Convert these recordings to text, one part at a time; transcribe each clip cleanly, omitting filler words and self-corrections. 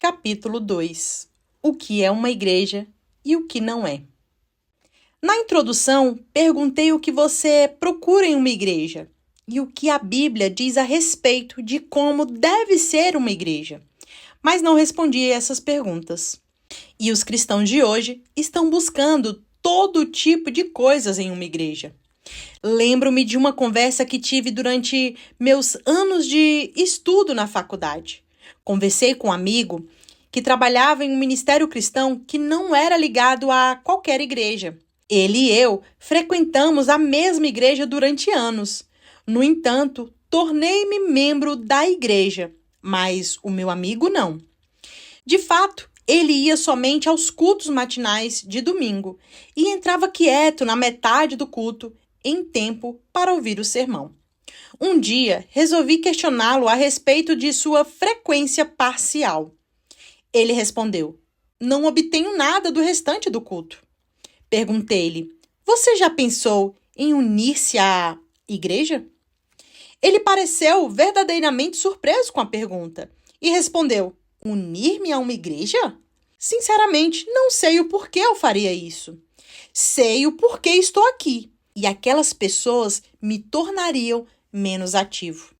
capítulo 2. O que é uma igreja e o que não é. Na introdução, perguntei o que você procura em uma igreja e o que a Bíblia diz a respeito de como deve ser uma igreja. Mas não respondi essas perguntas. E os cristãos de hoje estão buscando todo tipo de coisas em uma igreja. Lembro-me de uma conversa que tive durante meus anos de estudo na faculdade. Conversei com um amigo que trabalhava em um ministério cristão que não era ligado a qualquer igreja. Ele e eu frequentamos a mesma igreja durante anos. No entanto, tornei-me membro da igreja, mas o meu amigo não. De fato, ele ia somente aos cultos matinais de domingo e entrava quieto na metade do culto, em tempo para ouvir o sermão. Um dia, resolvi questioná-lo a respeito de sua frequência parcial. Ele respondeu: "Não obtenho nada do restante do culto." Perguntei-lhe: "Você já pensou em unir-se à igreja?" Ele pareceu verdadeiramente surpreso com a pergunta e respondeu: "Unir-me a uma igreja? Sinceramente, não sei o porquê eu faria isso. Sei o porquê estou aqui, e aquelas pessoas me tornariam menos ativo."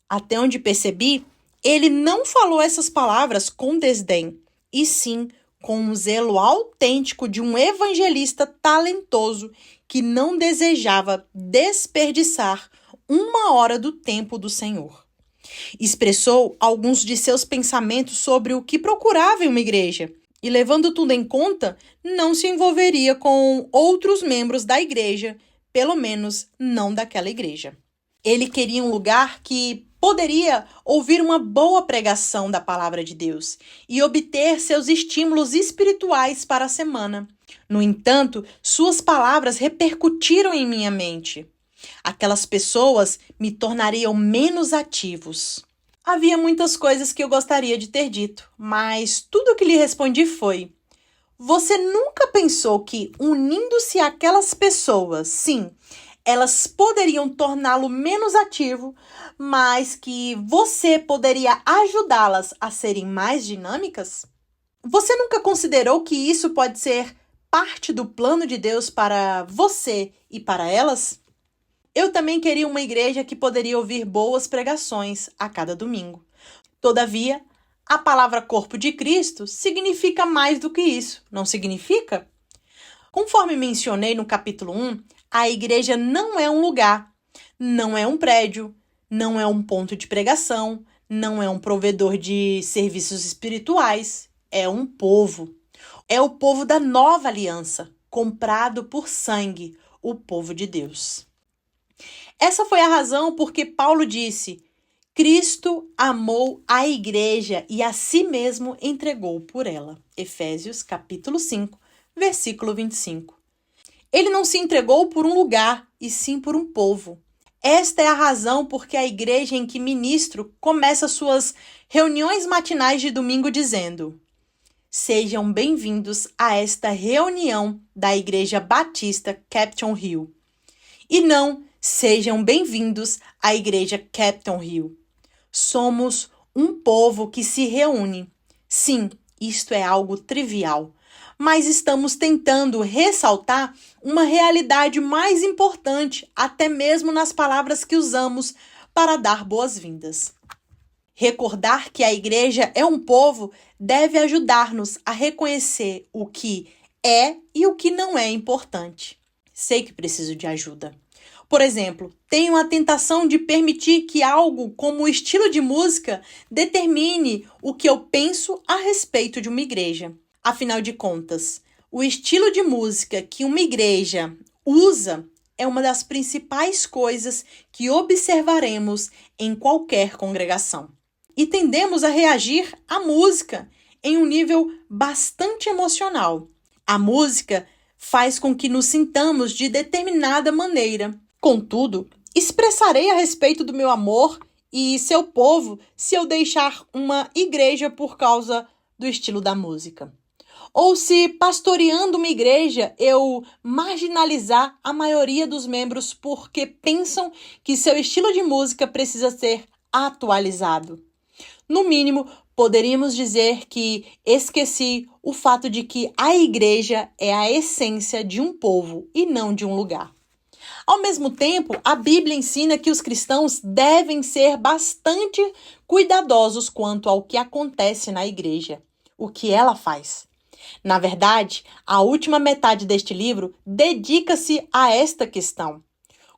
Até onde percebi, ele não falou essas palavras com desdém, e sim com um zelo autêntico de um evangelista talentoso que não desejava desperdiçar uma hora do tempo do Senhor. Expressou alguns de seus pensamentos sobre o que procurava em uma igreja e, levando tudo em conta, não se envolveria com outros membros da igreja, pelo menos não daquela igreja. Ele queria um lugar que poderia ouvir uma boa pregação da palavra de Deus e obter seus estímulos espirituais para a semana. No entanto, suas palavras repercutiram em minha mente. Aquelas pessoas me tornariam menos ativos. Havia muitas coisas que eu gostaria de ter dito, mas tudo o que lhe respondi foi: "Você nunca pensou que, unindo-se àquelas pessoas, sim, elas poderiam torná-lo menos ativo, mas que você poderia ajudá-las a serem mais dinâmicas? Você nunca considerou que isso pode ser parte do plano de Deus para você e para elas?" Eu também queria uma igreja que poderia ouvir boas pregações a cada domingo. Todavia, a palavra corpo de Cristo significa mais do que isso, não significa? Conforme mencionei no capítulo 1, a igreja não é um lugar, não é um prédio, não é um ponto de pregação, não é um provedor de serviços espirituais, é um povo. É o povo da nova aliança, comprado por sangue, o povo de Deus. Essa foi a razão por que Paulo disse: "Cristo amou a igreja e a si mesmo entregou por ela." Efésios capítulo 5, versículo 25. Ele não se entregou por um lugar, e sim por um povo. Esta é a razão por que a igreja em que ministro começa suas reuniões matinais de domingo dizendo: "Sejam bem-vindos a esta reunião da Igreja Batista Capitol Hill." E não: "Sejam bem-vindos à Igreja Capitol Hill." Somos um povo que se reúne. Sim, isto é algo trivial, mas estamos tentando ressaltar uma realidade mais importante, até mesmo nas palavras que usamos para dar boas-vindas. Recordar que a igreja é um povo deve ajudar-nos a reconhecer o que é e o que não é importante. Sei que preciso de ajuda. Por exemplo, tenho a tentação de permitir que algo como o estilo de música determine o que eu penso a respeito de uma igreja. Afinal de contas, o estilo de música que uma igreja usa é uma das principais coisas que observaremos em qualquer congregação. E tendemos a reagir à música em um nível bastante emocional. A música faz com que nos sintamos de determinada maneira. Contudo, expressarei a respeito do meu amor e seu povo se eu deixar uma igreja por causa do estilo da música. Ou se, pastoreando uma igreja, eu marginalizar a maioria dos membros porque pensam que seu estilo de música precisa ser atualizado. No mínimo, Poderíamos dizer que esqueci o fato de que a igreja é a essência de um povo e não de um lugar. Ao mesmo tempo, a Bíblia ensina que os cristãos devem ser bastante cuidadosos quanto ao que acontece na igreja, o que ela faz. Na verdade, a última metade deste livro dedica-se a esta questão.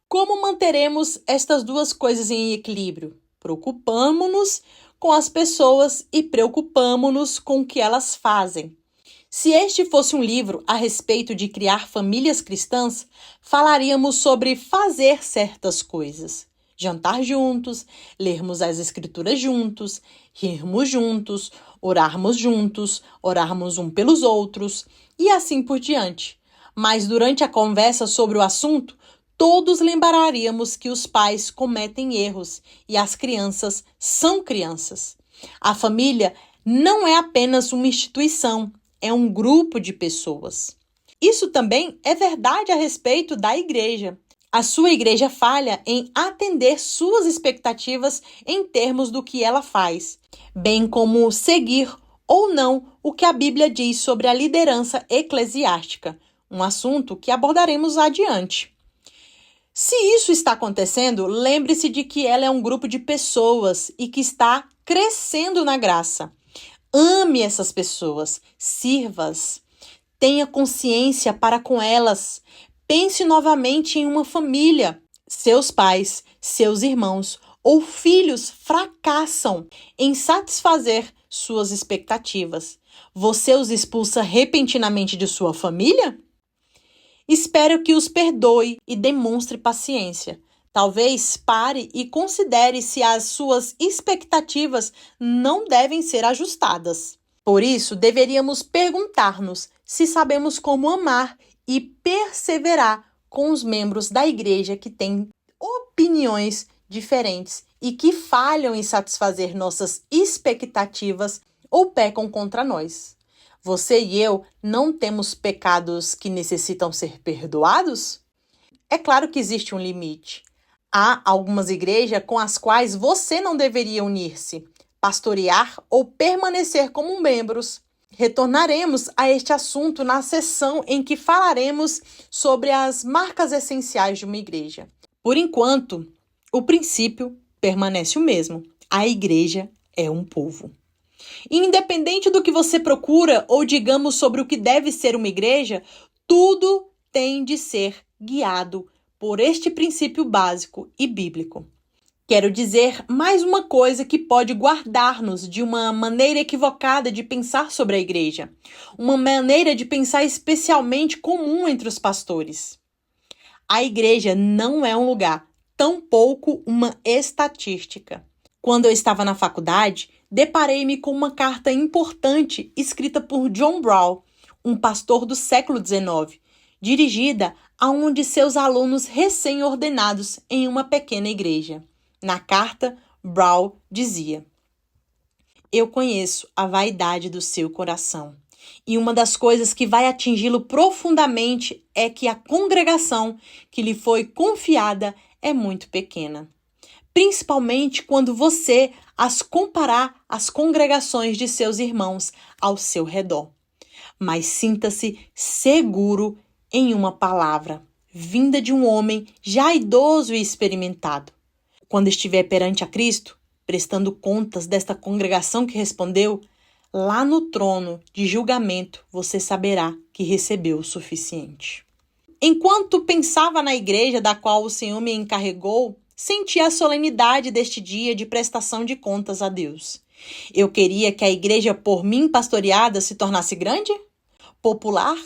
Como manteremos estas duas coisas em equilíbrio? Preocupamo-nos com as pessoas e preocupamo-nos com o que elas fazem. Se este fosse um livro a respeito de criar famílias cristãs, falaríamos sobre fazer certas coisas. Jantar juntos, lermos as escrituras juntos, rirmos juntos, orarmos um pelos outros e assim por diante. Mas durante a conversa sobre o assunto, todos lembraríamos que os pais cometem erros e as crianças são crianças. A família não é apenas uma instituição, é um grupo de pessoas. Isso também é verdade a respeito da igreja. A sua igreja falha em atender suas expectativas em termos do que ela faz, bem como seguir ou não o que a Bíblia diz sobre a liderança eclesiástica, um assunto que abordaremos adiante. Se isso está acontecendo, lembre-se de que ela é um grupo de pessoas e que está crescendo na graça. Ame essas pessoas, sirva-as, tenha consciência para com elas. Pense novamente em uma família. Seus pais, seus irmãos ou filhos fracassam em satisfazer suas expectativas. Você os expulsa repentinamente de sua família? Espero que os perdoe e demonstre paciência. Talvez pare e considere se as suas expectativas não devem ser ajustadas. Por isso, deveríamos perguntar-nos se sabemos como amar e perseverar com os membros da igreja que têm opiniões diferentes e que falham em satisfazer nossas expectativas ou pecam contra nós. Você e eu não temos pecados que necessitam ser perdoados? É claro que existe um limite. Há algumas igrejas com as quais você não deveria unir-se, pastorear ou permanecer como membros. Retornaremos a este assunto na sessão em que falaremos sobre as marcas essenciais de uma igreja. Por enquanto, o princípio permanece o mesmo. A igreja é um povo. E independente do que você procura ou digamos sobre o que deve ser uma igreja, tudo tem de ser guiado por este princípio básico e bíblico. Quero dizer mais uma coisa que pode guardar-nos de uma maneira equivocada de pensar sobre a igreja. Uma maneira de pensar especialmente comum entre os pastores. A igreja não é um lugar, tampouco uma estatística. Quando eu estava na faculdade, deparei-me com uma carta importante escrita por John Brown, um pastor do século XIX, dirigida a um de seus alunos recém-ordenados em uma pequena igreja. Na carta, Brown dizia: "Eu conheço a vaidade do seu coração, e uma das coisas que vai atingi-lo profundamente é que a congregação que lhe foi confiada é muito pequena, principalmente quando você as comparar às congregações de seus irmãos ao seu redor. Mas sinta-se seguro em uma palavra, vinda de um homem já idoso e experimentado. Quando estiver perante a Cristo, prestando contas desta congregação que respondeu, lá no trono de julgamento você saberá que recebeu o suficiente." Enquanto pensava na igreja da qual o Senhor me encarregou, senti a solenidade deste dia de prestação de contas a Deus. Eu queria que a igreja por mim pastoreada se tornasse grande, popular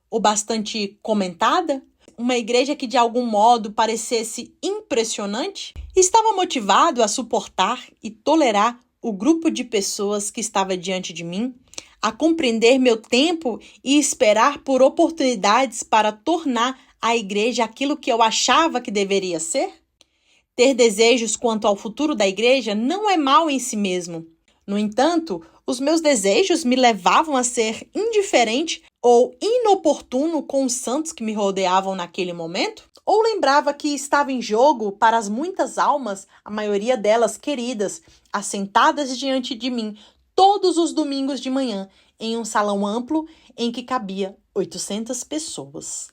ou bastante comentada, uma igreja que de algum modo parecesse impressionante. Estava motivado a suportar e tolerar o grupo de pessoas que estava diante de mim, a compreender meu tempo e esperar por oportunidades para tornar a igreja aquilo que eu achava que deveria ser? Ter desejos quanto ao futuro da igreja não é mal em si mesmo. No entanto, os meus desejos me levavam a ser indiferente ou inoportuno com os santos que me rodeavam naquele momento? Ou lembrava que estava em jogo para as muitas almas, a maioria delas queridas, assentadas diante de mim, todos os domingos de manhã em um salão amplo em que cabia 800 pessoas.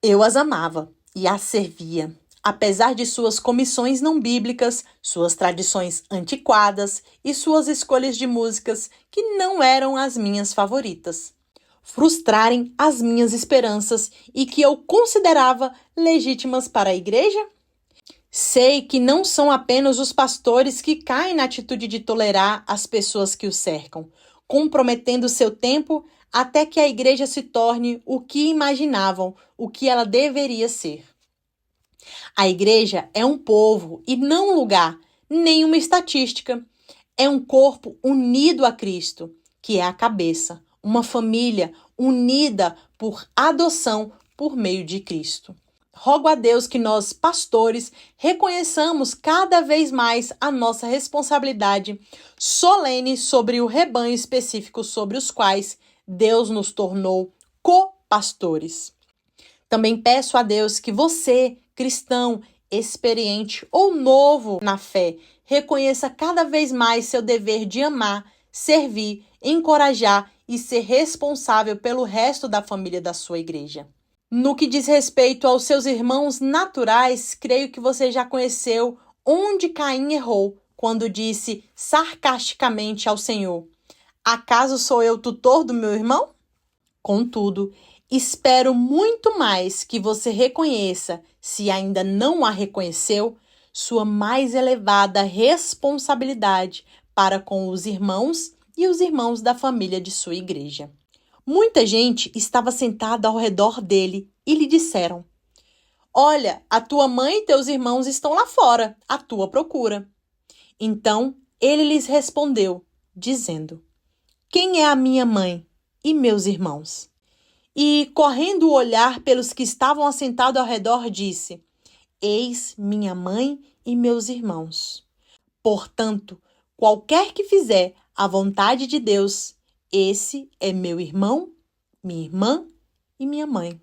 Eu as amava e as servia, apesar de suas comissões não bíblicas, suas tradições antiquadas e suas escolhas de músicas que não eram as minhas favoritas, frustrarem as minhas esperanças e que eu considerava legítimas para a igreja? Sei que não são apenas os pastores que caem na atitude de tolerar as pessoas que os cercam, comprometendo seu tempo até que a igreja se torne o que imaginavam, o que ela deveria ser. A igreja é um povo e não um lugar, nem uma estatística. É um corpo unido a Cristo, que é a cabeça, uma família unida por adoção por meio de Cristo. Rogo a Deus que nós, pastores, reconheçamos cada vez mais a nossa responsabilidade solene sobre o rebanho específico sobre os quais Deus nos tornou co-pastores. Também peço a Deus que você, cristão, experiente ou novo na fé, reconheça cada vez mais seu dever de amar, servir, encorajar e ser responsável pelo resto da família da sua igreja. No que diz respeito aos seus irmãos naturais, creio que você já conheceu onde Caim errou quando disse sarcasticamente ao Senhor: "Acaso sou eu tutor do meu irmão?" Contudo, espero muito mais que você reconheça, se ainda não a reconheceu, sua mais elevada responsabilidade para com os irmãos e os irmãos da família de sua igreja. Muita gente estava sentada ao redor dele e lhe disseram: "Olha, a tua mãe e teus irmãos estão lá fora, à tua procura." Então ele lhes respondeu, dizendo: "Quem é a minha mãe e meus irmãos?" E, correndo o olhar pelos que estavam assentados ao redor, disse: "Eis minha mãe e meus irmãos. Portanto, qualquer que fizer a vontade de Deus, esse é meu irmão, minha irmã e minha mãe."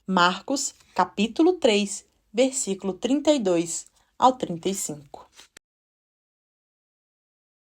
Marcos, capítulo 3, versículo 32 ao 35.